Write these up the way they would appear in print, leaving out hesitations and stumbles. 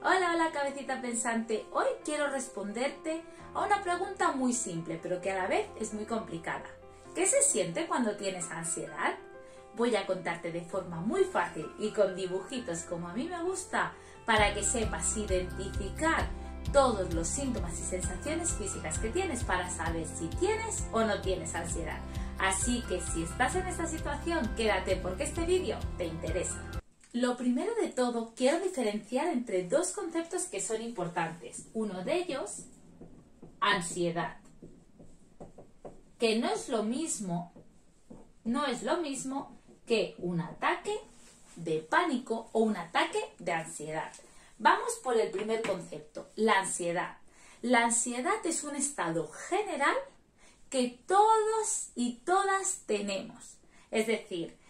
Hola, hola cabecita pensante. Hoy quiero responderte a una pregunta muy simple, pero que a la vez es muy complicada. ¿Qué se siente cuando tienes ansiedad? Voy a contarte de forma muy fácil y con dibujitos como a mí me gusta para que sepas identificar todos los síntomas y sensaciones físicas que tienes para saber si tienes o no tienes ansiedad. Así que si estás en esta situación, quédate porque este vídeo te interesa. Lo primero de todo, quiero diferenciar entre dos conceptos que son importantes. Uno de ellos, ansiedad, que no es lo mismo que un ataque de pánico o un ataque de ansiedad. Vamos por el primer concepto, la ansiedad. La ansiedad es un estado general que todos y todas tenemos. Es decir,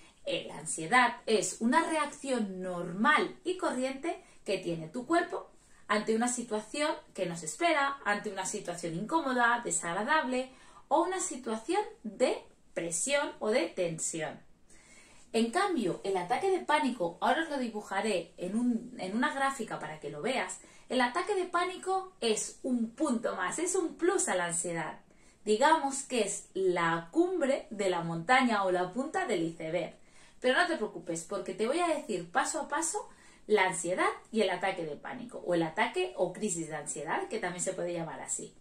la ansiedad es una reacción normal y corriente que tiene tu cuerpo ante una situación que nos espera, ante una situación incómoda, desagradable o una situación de presión o de tensión. En cambio, el ataque de pánico, ahora os lo dibujaré en una gráfica para que lo veas, el ataque de pánico es un punto más, es un plus a la ansiedad. Digamos que es la cumbre de la montaña o la punta del iceberg. Pero no te preocupes, porque te voy a decir paso a paso la ansiedad y el ataque de pánico, o el ataque o crisis de ansiedad, que también se puede llamar así.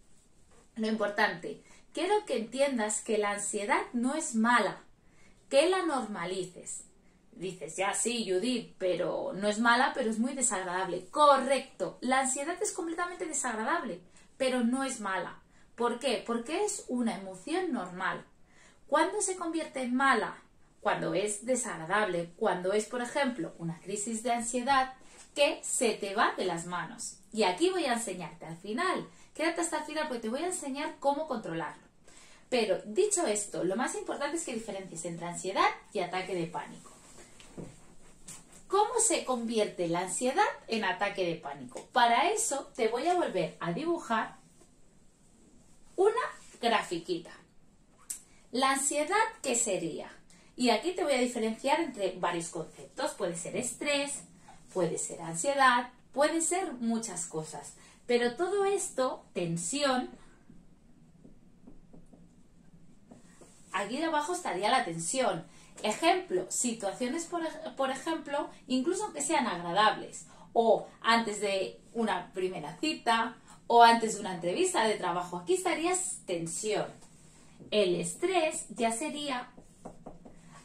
Lo importante, quiero que entiendas que la ansiedad no es mala, que la normalices. Dices, ya sí, Judith, pero no es mala, pero es muy desagradable. Correcto, la ansiedad es completamente desagradable, pero no es mala. ¿Por qué? Porque es una emoción normal. ¿Cuándo se convierte en mala? Cuando es desagradable, cuando es, por ejemplo, una crisis de ansiedad que se te va de las manos. Y aquí voy a enseñarte al final. Quédate hasta el final porque te voy a enseñar cómo controlarlo. Pero, dicho esto, lo más importante es que diferencies entre ansiedad y ataque de pánico. ¿Cómo se convierte la ansiedad en ataque de pánico? Para eso te voy a volver a dibujar una grafiquita. La ansiedad, ¿qué sería? Y aquí te voy a diferenciar entre varios conceptos. Puede ser estrés, puede ser ansiedad, pueden ser muchas cosas. Pero todo esto, tensión, aquí debajo estaría la tensión. Ejemplo, situaciones, por ejemplo, incluso que sean agradables. O antes de una primera cita, o antes de una entrevista de trabajo. Aquí estaría tensión. El estrés ya sería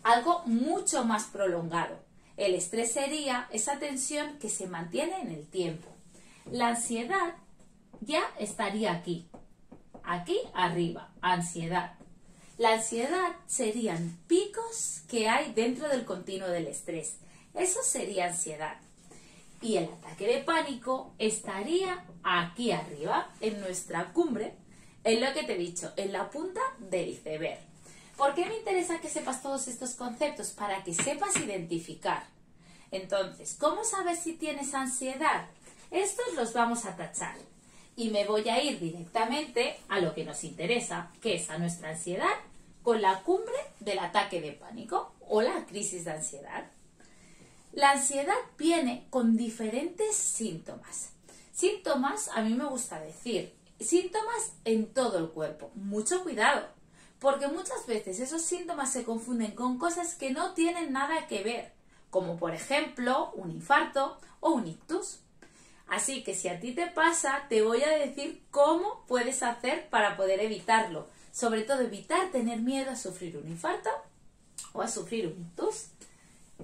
algo mucho más prolongado. El estrés sería esa tensión que se mantiene en el tiempo. La ansiedad ya estaría aquí arriba, ansiedad. La ansiedad serían picos que hay dentro del continuo del estrés. Eso sería ansiedad. Y el ataque de pánico estaría aquí arriba, en nuestra cumbre, en lo que te he dicho, en la punta del iceberg. ¿Por qué me interesa que sepas todos estos conceptos? Para que sepas identificar. Entonces, ¿cómo sabes si tienes ansiedad? Estos los vamos a tachar. Y me voy a ir directamente a lo que nos interesa, que es a nuestra ansiedad con la cumbre del ataque de pánico o la crisis de ansiedad. La ansiedad viene con diferentes síntomas. Síntomas, a mí me gusta decir, síntomas en todo el cuerpo. Mucho cuidado. Porque muchas veces esos síntomas se confunden con cosas que no tienen nada que ver, como por ejemplo un infarto o un ictus. Así que si a ti te pasa, te voy a decir cómo puedes hacer para poder evitarlo. Sobre todo evitar tener miedo a sufrir un infarto o a sufrir un ictus.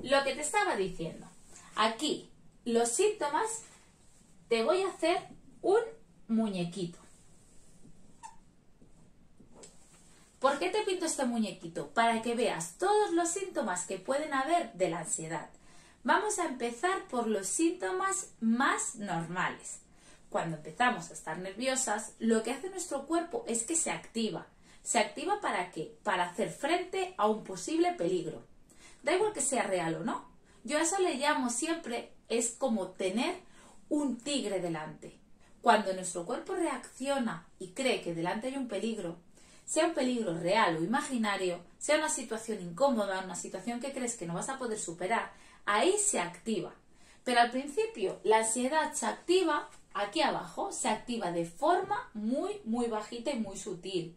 Lo que te estaba diciendo, aquí los síntomas, te voy a hacer un muñequito. ¿Por qué te pinto este muñequito? Para que veas todos los síntomas que pueden haber de la ansiedad. Vamos a empezar por los síntomas más normales. Cuando empezamos a estar nerviosas, lo que hace nuestro cuerpo es que se activa. ¿Se activa para qué? Para hacer frente a un posible peligro. Da igual que sea real o no. Yo a eso le llamo siempre, es como tener un tigre delante. Cuando nuestro cuerpo reacciona y cree que delante hay un peligro, sea un peligro real o imaginario, sea una situación incómoda, una situación que crees que no vas a poder superar, ahí se activa. Pero al principio la ansiedad se activa aquí abajo, se activa de forma muy bajita y muy sutil.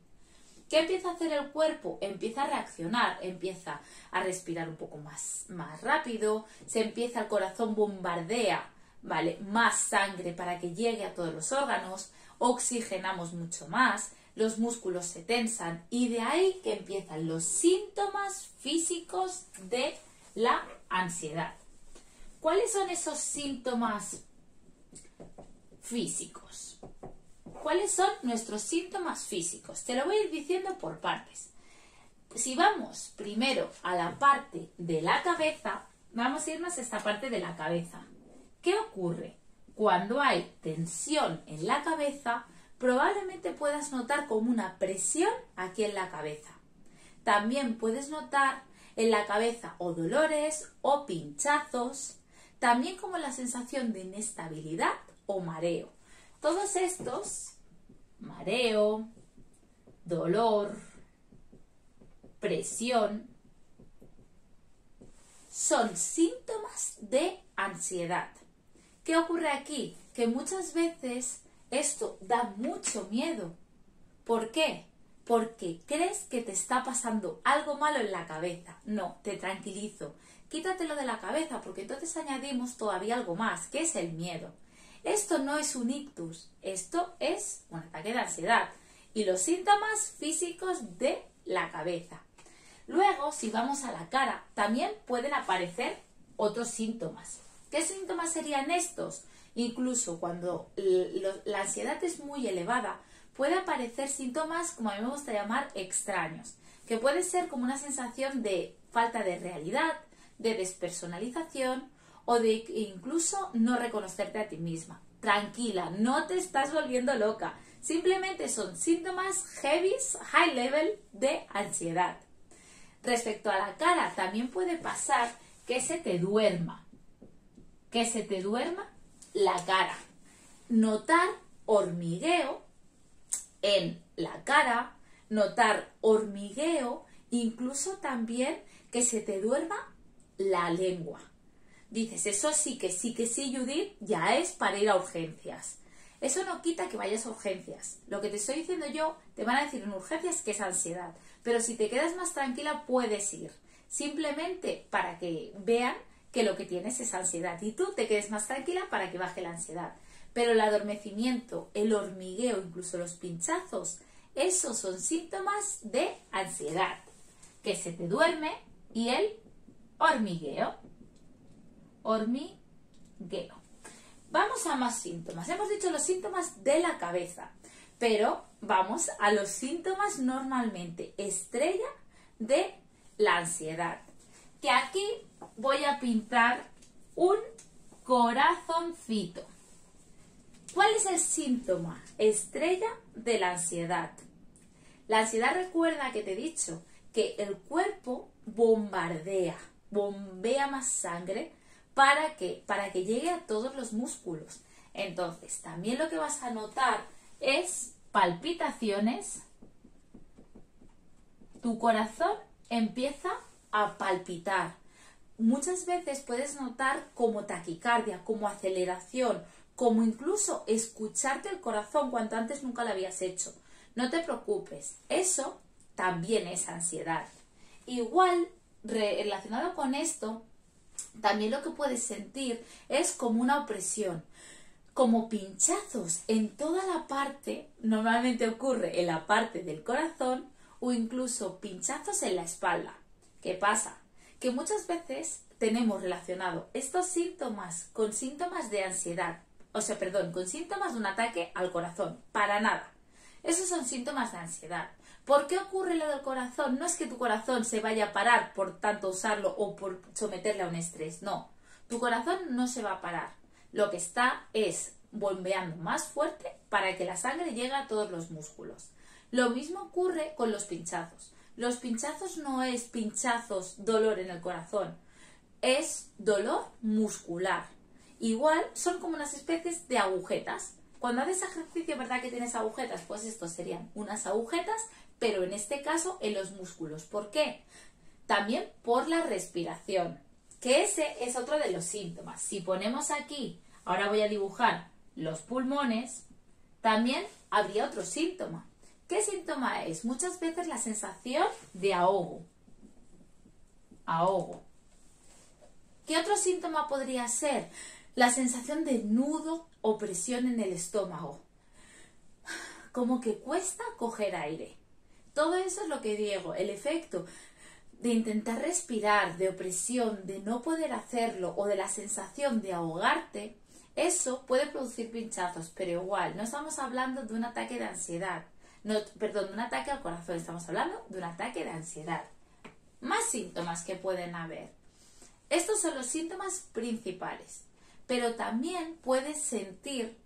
¿Qué empieza a hacer el cuerpo? Empieza a reaccionar, empieza a respirar un poco más rápido, el corazón bombardea, ¿vale?, más sangre para que llegue a todos los órganos, oxigenamos mucho más, los músculos se tensan y de ahí que empiezan los síntomas físicos de la ansiedad. ¿Cuáles son esos síntomas físicos? ¿Cuáles son nuestros síntomas físicos? Te lo voy a ir diciendo por partes. Si vamos primero a la parte de la cabeza, vamos a irnos a esta parte de la cabeza. ¿Qué ocurre? Cuando hay tensión en la cabeza, probablemente puedas notar como una presión aquí en la cabeza. También puedes notar en la cabeza o dolores o pinchazos, también como la sensación de inestabilidad o mareo. Todos estos, mareo, dolor, presión, son síntomas de ansiedad. ¿Qué ocurre aquí? Que muchas veces esto da mucho miedo. ¿Por qué? Porque crees que te está pasando algo malo en la cabeza. No, te tranquilizo. Quítatelo de la cabeza porque entonces añadimos todavía algo más, que es el miedo. Esto no es un ictus, esto es un ataque de ansiedad y los síntomas físicos de la cabeza. Luego, si vamos a la cara, también pueden aparecer otros síntomas. ¿Qué síntomas serían estos? Incluso cuando la ansiedad es muy elevada, puede aparecer síntomas, como a mí me gusta llamar, extraños, que puede ser como una sensación de falta de realidad, de despersonalización o de incluso no reconocerte a ti misma. Tranquila, no te estás volviendo loca. Simplemente son síntomas heavy, high level de ansiedad. Respecto a la cara, también puede pasar que se te duerma. Que se te duerma la cara. Notar hormigueo en la cara, notar hormigueo, incluso también que se te duerma la lengua. Dices, eso sí, Judith, ya es para ir a urgencias. Eso no quita que vayas a urgencias. Lo que te estoy diciendo yo, te van a decir en urgencias que es ansiedad. Pero si te quedas más tranquila, puedes ir. Simplemente para que vean que lo que tienes es ansiedad. Y tú te quedes más tranquila para que baje la ansiedad. Pero el adormecimiento, el hormigueo, incluso los pinchazos, esos son síntomas de ansiedad. Que se te duerme y el hormigueo. Hormigueo. Vamos a más síntomas. Hemos dicho los síntomas de la cabeza, pero vamos a los síntomas normalmente estrella de la ansiedad. Que aquí voy a pintar un corazoncito. ¿Cuál es el síntoma estrella de la ansiedad? La ansiedad, recuerda que te he dicho que el cuerpo bombea más sangre. ¿Para qué? Para que llegue a todos los músculos. Entonces, también lo que vas a notar es palpitaciones. Tu corazón empieza a palpitar. Muchas veces puedes notar como taquicardia, como aceleración, como incluso escucharte el corazón cuando antes nunca lo habías hecho. No te preocupes, eso también es ansiedad. Igual, relacionado con esto, también lo que puedes sentir es como una opresión, como pinchazos en toda la parte, normalmente ocurre en la parte del corazón o incluso pinchazos en la espalda. ¿Qué pasa? Que muchas veces tenemos relacionado estos síntomas con síntomas de ansiedad, con síntomas de un ataque al corazón. Para nada. Esos son síntomas de ansiedad. ¿Por qué ocurre lo del corazón? No es que tu corazón se vaya a parar por tanto usarlo o por someterle a un estrés, no. Tu corazón no se va a parar. Lo que está es bombeando más fuerte para que la sangre llegue a todos los músculos. Lo mismo ocurre con los pinchazos. Los pinchazos no es pinchazos, dolor en el corazón, es dolor muscular. Igual son como unas especies de agujetas. Cuando haces ejercicio, ¿verdad que tienes agujetas? Pues estos serían unas agujetas, pero en este caso en los músculos. ¿Por qué? También por la respiración. que ese es otro de los síntomas. Si ponemos aquí, ahora voy a dibujar los pulmones, también habría otro síntoma. ¿Qué síntoma es? Muchas veces la sensación de ahogo. Ahogo. ¿Qué otro síntoma podría ser? La sensación de nudo o presión en el estómago. Como que cuesta coger aire. Todo eso es lo que digo, el efecto de intentar respirar, de opresión, de no poder hacerlo o de la sensación de ahogarte, eso puede producir pinchazos, pero igual, no estamos hablando de un ataque de ansiedad. No, perdón, de un ataque al corazón, estamos hablando de un ataque de ansiedad. Más síntomas que pueden haber. Estos son los síntomas principales, pero también puedes sentir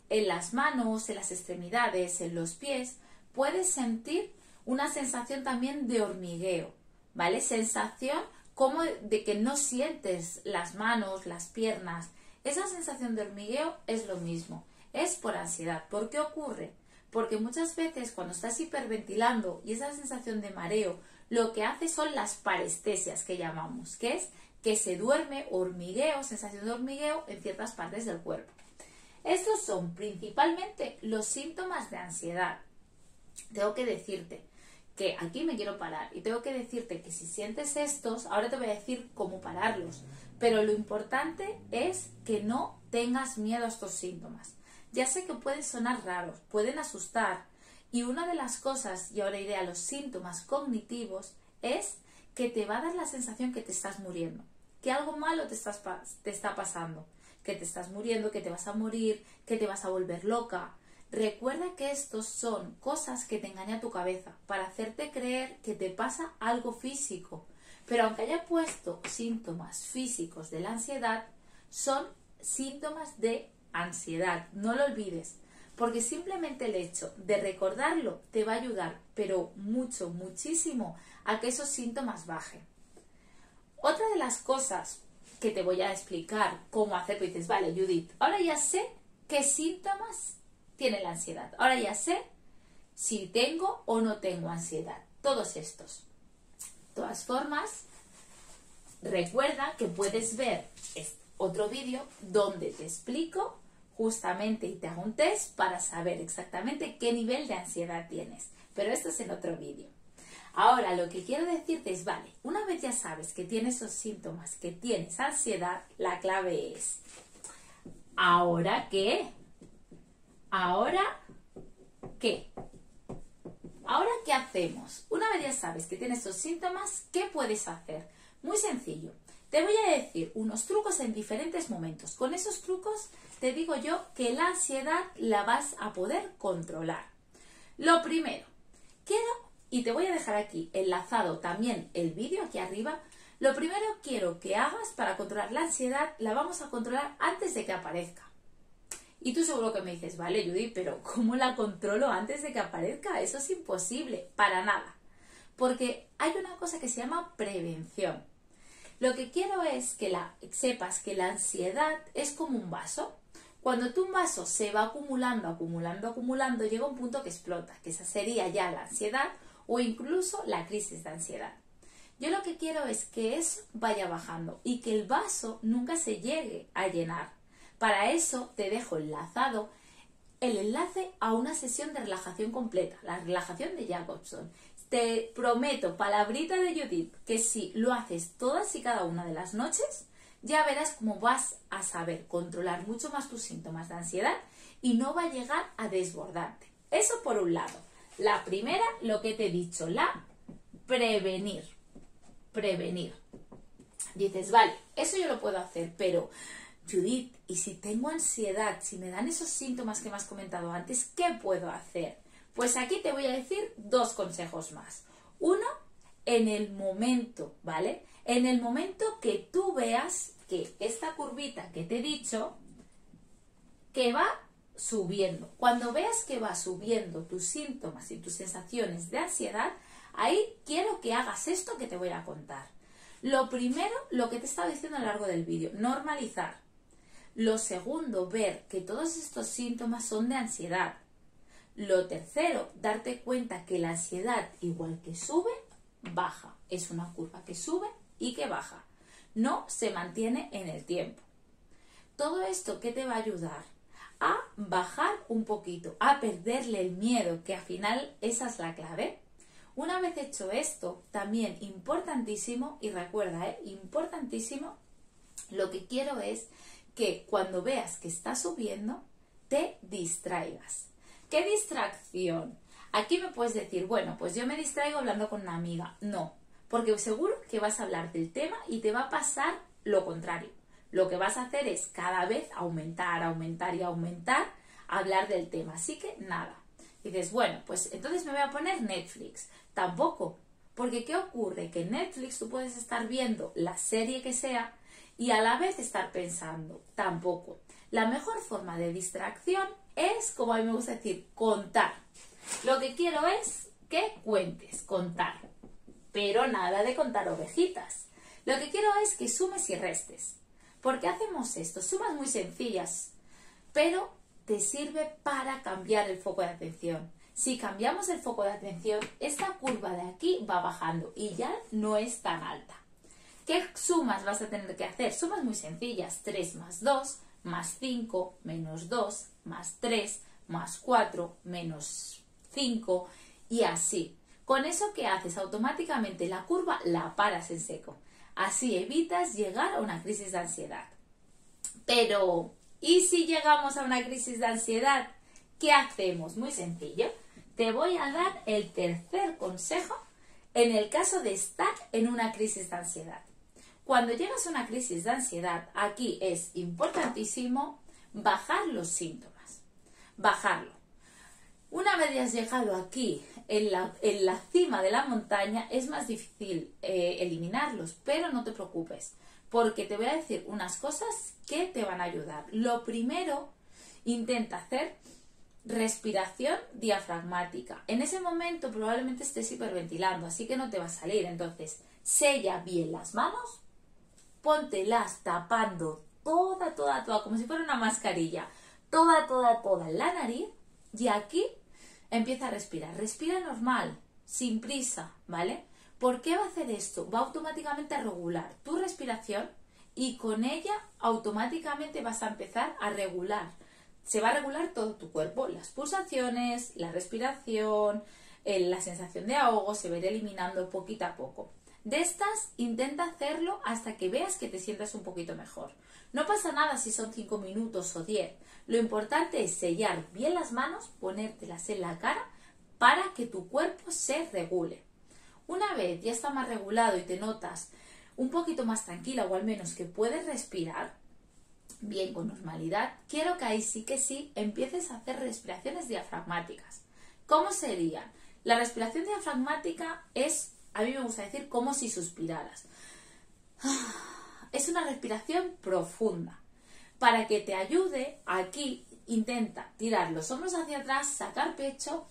en las manos, en las extremidades, en los pies, puedes sentir una sensación también de hormigueo, ¿vale? Sensación como de que no sientes las manos, las piernas. Esa sensación de hormigueo es lo mismo, es por ansiedad. ¿Por qué ocurre? Porque muchas veces cuando estás hiperventilando y esa sensación de mareo, lo que hace son las parestesias que llamamos, que es que se duerme, hormigueo, sensación de hormigueo en ciertas partes del cuerpo. Estos son principalmente los síntomas de ansiedad. Tengo que decirte que aquí me quiero parar y tengo que decirte que si sientes estos, ahora te voy a decir cómo pararlos, pero lo importante es que no tengas miedo a estos síntomas. Ya sé que pueden sonar raros, pueden asustar, y una de las cosas, y ahora iré a los síntomas cognitivos, es que te va a dar la sensación que te estás muriendo, que algo malo te está pasando, que te estás muriendo, que te vas a morir, que te vas a volver loca. Recuerda que estos son cosas que te engaña tu cabeza para hacerte creer que te pasa algo físico. Pero aunque haya puesto síntomas físicos de la ansiedad, son síntomas de ansiedad. No lo olvides, porque simplemente el hecho de recordarlo te va a ayudar, pero mucho, muchísimo, a que esos síntomas bajen. Otra de las cosas que te voy a explicar cómo hacer, pues dices, vale, Judith, ahora ya sé qué síntomas tiene la ansiedad. Ahora ya sé si tengo o no tengo ansiedad. Todos estos. De todas formas, recuerda que puedes ver otro vídeo donde te explico justamente y te hago un test para saber exactamente qué nivel de ansiedad tienes. Pero esto es en otro vídeo. Ahora, lo que quiero decirte es, vale, una vez ya sabes que tienes esos síntomas, que tienes ansiedad, la clave es, ¿ahora qué? ¿Ahora qué? ¿Ahora qué hacemos? Una vez ya sabes que tienes esos síntomas, ¿qué puedes hacer? Muy sencillo. Te voy a decir unos trucos en diferentes momentos. Con esos trucos te digo yo que la ansiedad la vas a poder controlar. Lo primero, y te voy a dejar aquí enlazado también el vídeo aquí arriba, lo primero quiero que hagas para controlar la ansiedad, la vamos a controlar antes de que aparezca. Y tú seguro que me dices, vale, Judith, pero ¿cómo la controlo antes de que aparezca? Eso es imposible, para nada. Porque hay una cosa que se llama prevención. Lo que quiero es que sepas que la ansiedad es como un vaso. Cuando un vaso se va acumulando, acumulando, llega un punto que explota, que esa sería ya la ansiedad o incluso la crisis de ansiedad. Yo lo que quiero es que eso vaya bajando y que el vaso nunca se llegue a llenar. Para eso te dejo enlazado el enlace a una sesión de relajación completa, la relajación de Jacobson. Te prometo, palabrita de Judith, que si lo haces todas y cada una de las noches, ya verás cómo vas a saber controlar mucho más tus síntomas de ansiedad y no va a llegar a desbordarte. Eso por un lado. La primera, lo que te he dicho, la prevenir. Prevenir. Dices, vale, eso yo lo puedo hacer, pero Judith, ¿y si tengo ansiedad, si me dan esos síntomas que me has comentado antes, qué puedo hacer? Pues aquí te voy a decir dos consejos más. Uno, en el momento, ¿vale? En el momento que tú veas que esta curvita que te he dicho, que va subiendo. Cuando veas que va subiendo tus síntomas y tus sensaciones de ansiedad, ahí quiero que hagas esto que te voy a contar. Lo primero, lo que te he estado diciendo a lo largo del vídeo, normalizar. Lo segundo, ver que todos estos síntomas son de ansiedad. Lo tercero, darte cuenta que la ansiedad, igual que sube, baja. Es una curva que sube y que baja. no se mantiene en el tiempo. Todo esto, ¿qué te va a ayudar? A bajar un poquito, a perderle el miedo, que al final esa es la clave. Una vez hecho esto, también importantísimo, y recuerda, importantísimo, lo que quiero es que cuando veas que está subiendo, te distraigas. ¿Qué distracción? Aquí me puedes decir, bueno, pues yo me distraigo hablando con una amiga. No, porque seguro que vas a hablar del tema y te va a pasar lo contrario. Lo que vas a hacer es cada vez aumentar, aumentar y aumentar, hablar del tema. Así que nada. Dices, bueno, pues entonces me voy a poner Netflix. Tampoco. Porque ¿qué ocurre? Que en Netflix tú puedes estar viendo la serie que sea y a la vez estar pensando. Tampoco. La mejor forma de distracción es, como a mí me gusta decir, contar. Lo que quiero es que cuentes, contar. Pero nada de contar ovejitas. Lo que quiero es que sumes y restes. ¿Por qué hacemos esto? Sumas muy sencillas, pero te sirve para cambiar el foco de atención. Si cambiamos el foco de atención, esta curva de aquí va bajando y ya no es tan alta. ¿Qué sumas vas a tener que hacer? Sumas muy sencillas. 3 más 2, más 5, menos 2, más 3, más 4, menos 5 y así. Con eso, ¿qué haces? Automáticamente la curva la paras en seco. Así evitas llegar a una crisis de ansiedad. Pero, ¿y si llegamos a una crisis de ansiedad? ¿Qué hacemos? Muy sencillo. Te voy a dar el tercer consejo en el caso de estar en una crisis de ansiedad. Cuando llegas a una crisis de ansiedad, aquí es importantísimo bajar los síntomas. Bajarlo. Una vez ya has llegado aquí, en la cima de la montaña, es más difícil eliminarlos, pero no te preocupes, porque te voy a decir unas cosas que te van a ayudar. Lo primero, intenta hacer respiración diafragmática. En ese momento probablemente estés hiperventilando, así que no te va a salir. Entonces, sella bien las manos, póntelas tapando toda, como si fuera una mascarilla, toda la nariz, y aquí empieza a respirar. Respira normal, sin prisa, ¿vale? ¿Por qué va a hacer esto? Va automáticamente a regular tu respiración y con ella automáticamente vas a empezar a regular. Se va a regular todo tu cuerpo, las pulsaciones, la respiración, la sensación de ahogo, se va a ir eliminando poquito a poco. De estas, intenta hacerlo hasta que veas que te sientas un poquito mejor. No pasa nada si son 5 minutos o 10. Lo importante es sellar bien las manos, ponértelas en la cara para que tu cuerpo se regule. Una vez ya está más regulado y te notas un poquito más tranquila o al menos que puedes respirar bien con normalidad, quiero que ahí sí que sí empieces a hacer respiraciones diafragmáticas. ¿Cómo serían? La respiración diafragmática es, a mí me gusta decir, como si suspiraras. Es una respiración profunda. Para que te ayude, aquí intenta tirar los hombros hacia atrás, sacar pecho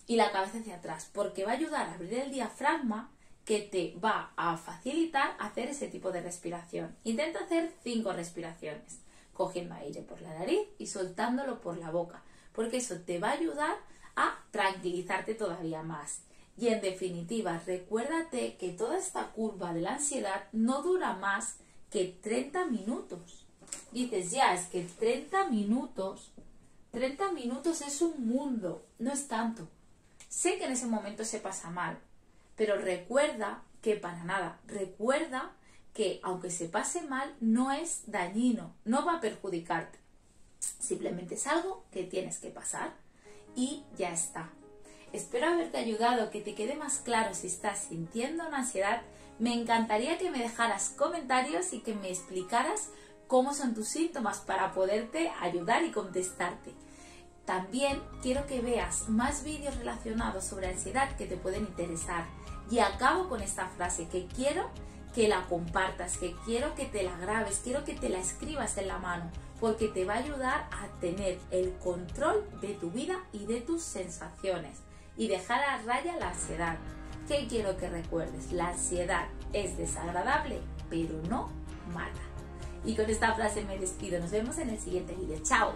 y la cabeza hacia atrás, porque va a ayudar a abrir el diafragma que te va a facilitar hacer ese tipo de respiración. Intenta hacer 5 respiraciones, cogiendo aire por la nariz y soltándolo por la boca, porque eso te va a ayudar a tranquilizarte todavía más. Y en definitiva, recuérdate que toda esta curva de la ansiedad no dura más que 30 minutos. Dices, ya, es que 30 minutos es un mundo, no es tanto. Sé que en ese momento se pasa mal, pero recuerda que para nada, recuerda que aunque se pase mal, no es dañino, no va a perjudicarte. Simplemente es algo que tienes que pasar y ya está. Espero haberte ayudado, que te quede más claro si estás sintiendo una ansiedad. Me encantaría que me dejaras comentarios y que me explicaras cómo son tus síntomas para poderte ayudar y contestarte. También quiero que veas más vídeos relacionados sobre ansiedad que te pueden interesar. Y acabo con esta frase, que quiero que la compartas, que quiero que te la grabes, quiero que te la escribas en la mano, porque te va a ayudar a tener el control de tu vida y de tus sensaciones y dejar a raya la ansiedad. ¿Qué quiero que recuerdes? La ansiedad es desagradable, pero no mala. Y con esta frase me despido. Nos vemos en el siguiente vídeo. ¡Chao!